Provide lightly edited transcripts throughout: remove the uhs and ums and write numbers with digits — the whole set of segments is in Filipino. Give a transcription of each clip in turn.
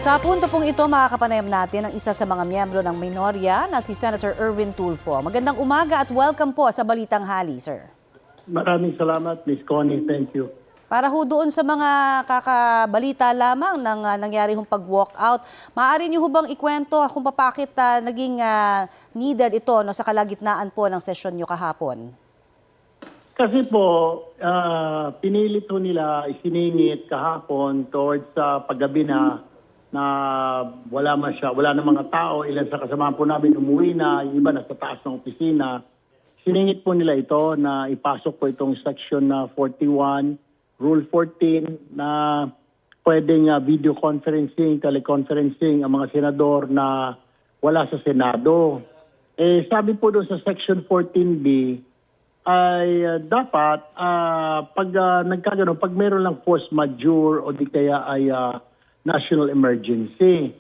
Sa punto pong ito, makakapanayam natin ang isa sa mga miyembro ng minorya na si Senator Erwin Tulfo. Magandang umaga at welcome po sa Balitang Hali, sir. Maraming salamat, Ms. Connie. Thank you. Para ho doon sa mga kakabalita lamang ng nangyari hong pag-walkout, maaari niyo ho bang ikwento kung bakit naging needed ito no, sa kalagitnaan po ng sesyon niyo kahapon? Kasi po, pinilit po nila isiningit kahapon towards sa paggabi na wala na mga tao, ilan sa kasama po namin umuwi na, yung iba nasa taas ng opisina. Siningit po nila ito na ipasok po itong section 41, Rule 14 na pwedeng video conferencing, teleconferencing ang mga senador na wala sa Senado. Sabi po doon sa section 14B, ay dapat pag nagkaganoon, pag meron lang force majeure o di kaya ay national emergency.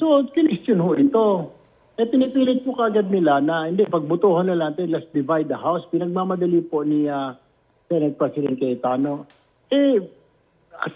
So, kinestyon ho ito. Pinipilit po kagad nila na hindi, pagbutuhan na natin, let's divide the House. Pinagmamadali po ni Senate President Cayetano.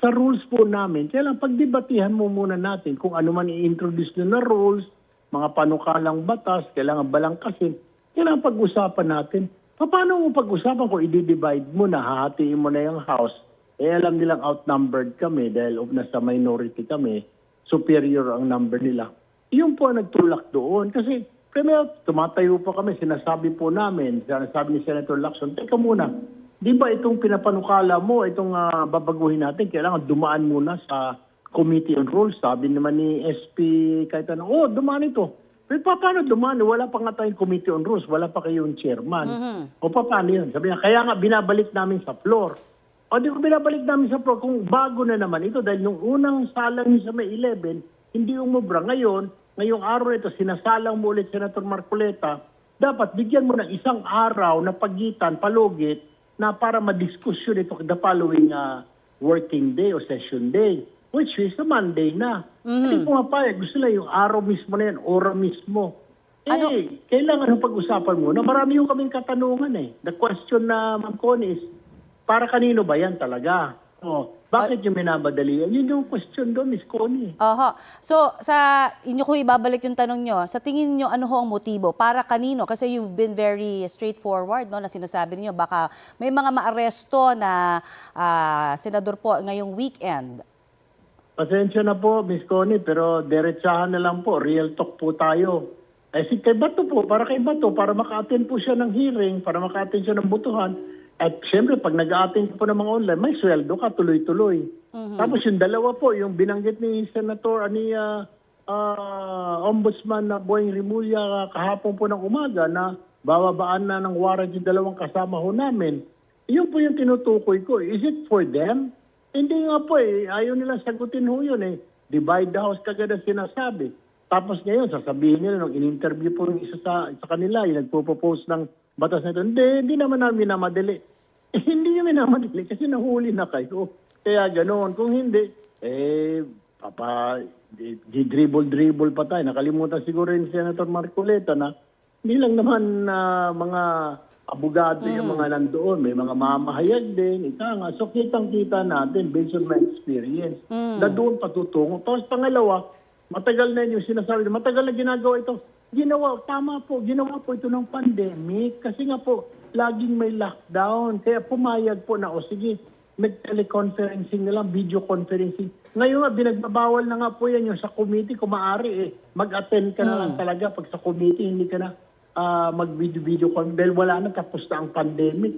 Sa rules po namin, kailangan pagdebatihan mo muna natin kung ano man i-introduce na rules, mga panukalang batas, kailangan balangkasin. Kailangan pag-usapan natin. Paano mo pag-usapan kung i-divide mo na, hahatiin mo na yung House? Alam nilang outnumbered kami dahil nasa minority kami, superior ang number nila. Yun po ang nagtulak doon. Kasi, primero, tumatayo po kami, sinasabi po namin, sinasabi ni Senator Lacson, teka muna, di ba itong pinapanukala mo, itong babaguhin natin, kailangan dumaan muna sa Committee on Rules. Sabi naman ni SP Cayetano, dumaan ito. Pero paano dumaan? Wala pa nga tayong Committee on Rules, wala pa kayong chairman. O paano yun? Sabi niya, kaya nga binabalik namin sa floor. O di ko binabalik namin sa floor kung bago na naman ito dahil nung unang salang niya sa May 11, hindi umubra. Ngayong araw ito, sinasalang mo ulit Senator Marcoleta, dapat bigyan mo ng isang araw na pagitan, palugit, na para madiskusyon ito the following working day o session day, which is a Monday na. Hindi pumapayag. Gusto lang yung araw mismo na yan, oras mismo. Kailangan ng pag-usapan mo na marami yung kaming katanungan The question na, Ma'am Connie, is para kanino ba yan talaga? Bakit yung minabadali? Yun yung question doon, Miss Connie. So, sa inyo ko ibabalik yung tanong nyo. Sa tingin nyo, ano ho ang motibo? Para kanino? Kasi you've been very straightforward, no, na sinasabi niyo baka may mga maaresto na senador po ngayong weekend. Pasensya na po, Miss Connie, pero diretsahan na lang po. Real talk po tayo. Si kay Bato po, para kay Bato, para maka-attend po siya ng hearing, para maka-attend siya ng butuhan. At siyempre, pag nag-a-attend po ng mga online, may sweldo ka, tuloy-tuloy. Tapos yung dalawa po, yung binanggit ni Senator, Ombudsman na Boying Rimulya kahapon po ng umaga na bababaan na ng warrant yung dalawang kasama ho namin. Yun po yung tinutukoy ko. Is it for them? Hindi nga po ayaw nila sagutin ho yun Divide the House kagad ang sinasabi. Tapos ngayon, sasabihin nila nung in-interview po yung isa sa kanila, yung nagpo-propose ng batas na ito, hindi naman namin minamadali. Hindi namin minamadali kasi nahuli na kayo. Kaya ganoon. Kung hindi, di-dribble pa tayo. Nakalimutan siguro yung Senator Marcoleta na hindi lang naman mga abogado yung mga nandoon. May mga mamahayag din. So kitang-kita natin based on my experience na doon patutungo. Tapos pangalawa, matagal na yung sinasabi, matagal na ginagawa ito. Ginawa po ito ng pandemic kasi nga po, laging may lockdown. Kaya pumayag po na, sige, mag-teleconferencing na lang, video conferencing. Ngayon nga, binagbabawal na nga po yan yung sa committee, kung maaari mag-attend ka na lang talaga. Pag sa committee, hindi ka na mag-video conference. Dahil wala na, tapos na ang pandemic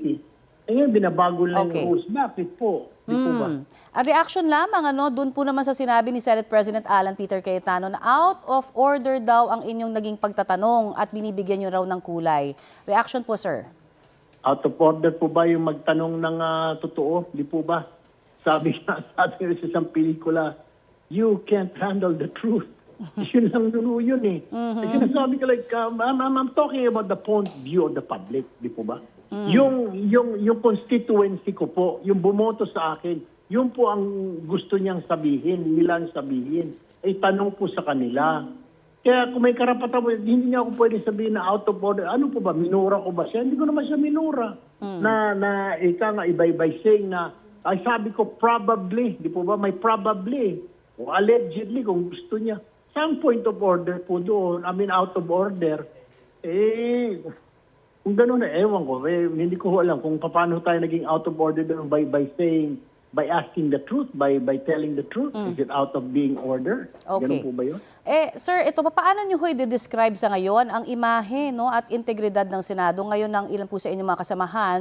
Ngayon, binabago lang yung rules. Bakit po? Di po ba? Ang reaction lamang, doon po naman sa sinabi ni Senate President Alan Peter Cayetano na out of order daw ang inyong naging pagtatanong at binibigyan nyo raw ng kulay. Reaction po, sir? Out of order po ba yung magtanong ng totoo? Di po ba? Sabi sa atin sa isang pelikula, you can't handle the truth. Yun lang yun Sinasabi ko I'm talking about the point of view of the public. Di po ba? Yung constituency ko po, yung bumoto sa akin, yun po ang gusto niyang sabihin, nilang sabihin. Tanong po sa kanila. Kaya kung may karapatan mo, hindi niya ako pwede sabihin na out of order. Ano po ba, minura ko ba siya? Hindi ko naman siya minura. Ika nga, iba-ibay saying na, ay sabi ko probably, di po ba, may probably. o allegedly kung gusto niya. Some point of order po doon, out of order, kung gano'n na, ewan ko, hindi ko alam kung paano tayo naging out of order doon by asking the truth, by telling the truth. Is it out of being order? Okay. Ganun po ba yun? Sir, ito, paano nyo ho i-describe sa ngayon ang imahe, no, at integridad ng Senado? Ngayon, ng ilan po sa inyong mga kasamahan,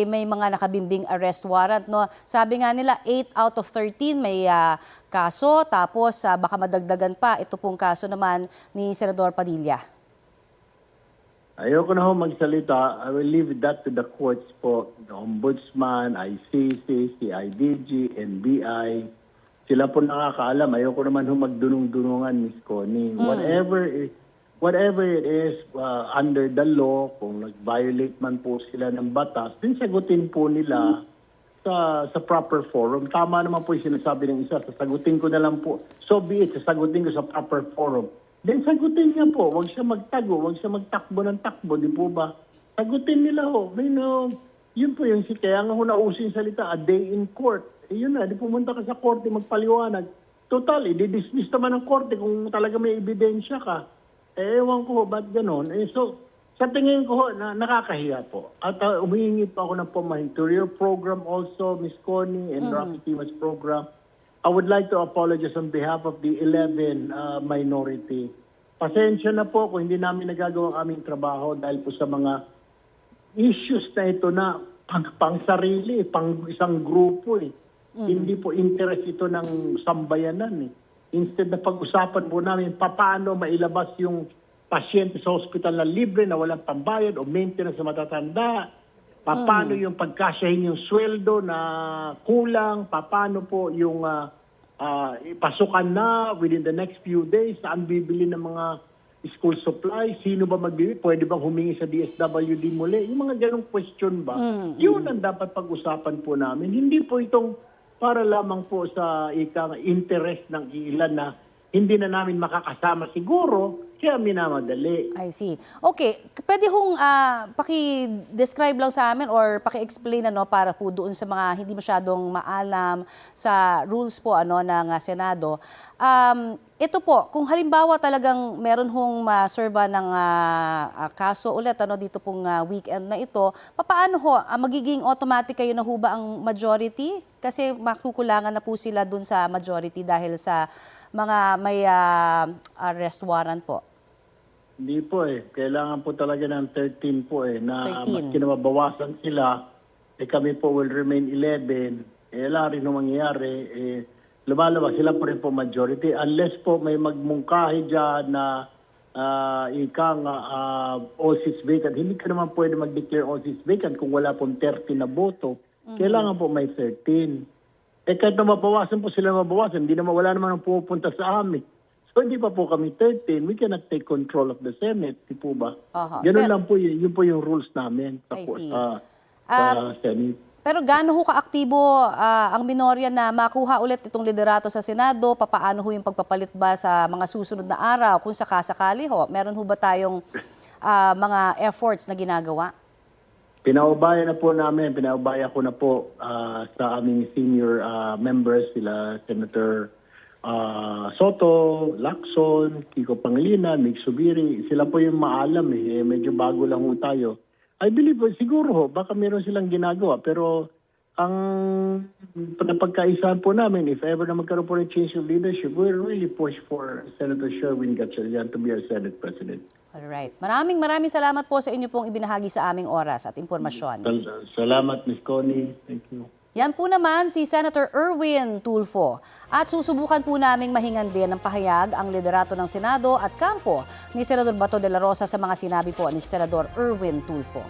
may mga nakabimbing arrest warrant. No? Sabi nga nila, 8 out of 13 may kaso, tapos baka madagdagan pa. Ito pong kaso naman ni Senador Padilla. Ayoko na ho magsalita. I will leave that to the courts po. The Ombudsman, ICC, CIDG, NBI. Sila po nakakaalam. Ayoko naman ho magdunong-dunungan, Ms. Connie. Whatever it is under the law, kung nag-violate man po sila ng batas, din sagutin po nila sa proper forum. Tama naman po yung sinasabi ng isa. Sasagutin ko na lang po. So be it, sasagutin ko sa proper forum. Then sagutin niya po, huwag siya magtago, huwag siya magtakbo ng takbo, di po ba? Sagutin nila ho. Yun po yung kaya nga ho nausin salita, a day in court. Yun na, di pumunta ka sa korte, magpaliwanag. Total, i-dismiss naman ng korte kung talaga may ebidensya ka. Ewan ko ho, ba't ganon? So, sa tingin ko ho, nakakahiya po. At humihingi pa ako ng pamahin. To your program also, Ms. Connie and Rocky Timas program, I would like to apologize on behalf of the 11 minority. Pasensya na po kung hindi namin nagagawa ang aming trabaho dahil po sa mga issues na ito na pang sarili, pang isang grupo eh. Hindi po interest ito ng sambayanan eh. Instead na pag-usapan po namin paano mailabas yung pasyente sa hospital na libre na walang pambayad o maintenance sa matatanda, paano yung pagkasyahin yung sweldo na kulang, paano po yung pasukan na within the next few days, saan bibili ng mga school supplies, sino ba magbibili, pwede bang humingi sa DSWD muli, yung mga ganong question ba, yun ang dapat pag-usapan po namin. Hindi po itong para lamang po sa interest ng ilan na hindi na namin makakasama siguro, kaya minamadali. I see. Okay, pwede hong paki-describe lang sa amin or paki-explain para po doon sa mga hindi masyadong maalam sa rules po ng Senado. Ito po, kung halimbawa talagang meron hong maserva ng kaso ulit dito pong weekend na ito, paano ho, magiging automatic kayo na ho ba ang majority? Kasi makukulangan na po sila doon sa majority dahil sa mga may arrest warrant po. Hindi po eh. Kailangan po talaga ng 13 po eh. Na 13. maski na mabawasan sila, kami po will remain 11. Wala rin mangyayari. Lumalabas sila po rin po majority. Unless po may magmungkahi dyan na all seats vacant. Hindi ka naman pwede mag-declare all seats vacant kung wala pong 30 na boto. Kailangan po may 13. Kahit na mabawasan po sila mabawasan, wala naman ang pumupunta sa amin. So hindi pa po kami 13, we cannot take control of the Senate, di po ba? Ganun lang po yun po yung rules namin sa Senate. Pero gaano ho kaaktibo ang minorya na makuha ulit itong liderato sa Senado? Papaano ho yung pagpapalit ba sa mga susunod na araw? Kung sakasakali ho, meron ho ba tayong mga efforts na ginagawa? Pinaubaya ko na po sa aming senior members, sila Senator Soto, Lacson, Kiko Pangilinan, Mig Subiri. Sila po yung maalam eh. Medyo bago lang ho tayo. I believe siguro ho, baka meron silang ginagawa. Pero ang napagkaisahan po namin, if ever na magkaroon po ng change of leadership, we'll really push for Senator Sherwin Gatchalian to be our Senate President. Alright. Maraming salamat po sa inyo pong ibinahagi sa aming oras at impormasyon. Salamat, Ms. Connie. Thank you. Yan po naman si Senator Erwin Tulfo. At susubukan po naming mahingan din ng pahayag ang liderato ng Senado at kampo ni Senador Bato de la Rosa sa mga sinabi po ni Senador Erwin Tulfo.